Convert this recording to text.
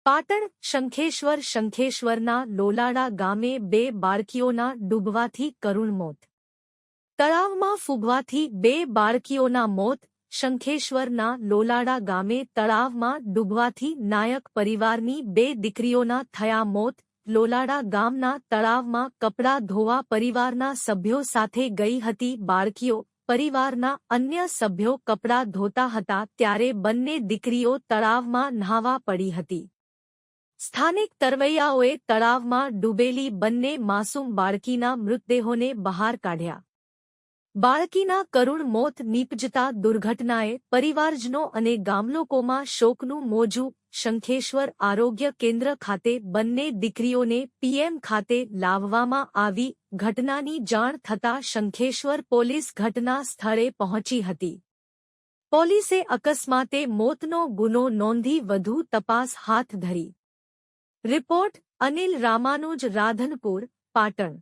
પાટણ શંખેશ્વરના લોલાડા ગામે 2 બાળકીઓના ડૂબવાથી કરુણ મોત. તળાવમાં ફૂગવાથી 2 બાળકીઓના મોત. શંખેશ્વરના લોલાડા ગામે તળાવમાં ડૂબવાથી નાયક પરિવારની 2 દીકરીઓના થયા મોત. લોલાડા ગામના તળાવમાં કપડાં ધોવા પરિવારના સભ્યો સાથે ગઈ હતી બાળકીઓ. પરિવારના અન્ય સભ્યો કપડાં ધોતા હતા ત્યારે બંને દીકરીઓ તળાવમાં ન્હાવા પડી હતી. સ્થાનિક તરવૈયાઓએ તળાવમાં ડૂબેલી બંને માસૂમ બાળકીના મૃતદેહોને બહાર કાઢ્યા. બાળકીના કરુણ મોત નીપજતા દુર્ઘટનાએ પરિવારજનો અને ગામલોકોમાં શોકનું મોજું. શંખેશ્વર આરોગ્ય કેન્દ્ર ખાતે બંને દીકરીઓને પીએમ ખાતે લાવવામાં આવી. ઘટનાની જાણ થતાં શંખેશ્વર પોલીસ ઘટના સ્થળે પહોંચી હતી. પોલીસે અકસ્માતે મોતનો ગુનો નોંધી વધુ તપાસ હાથ ધરી. રિપોર્ટ અનિલ રામાનુજ, રાધનપુર, પાટણ.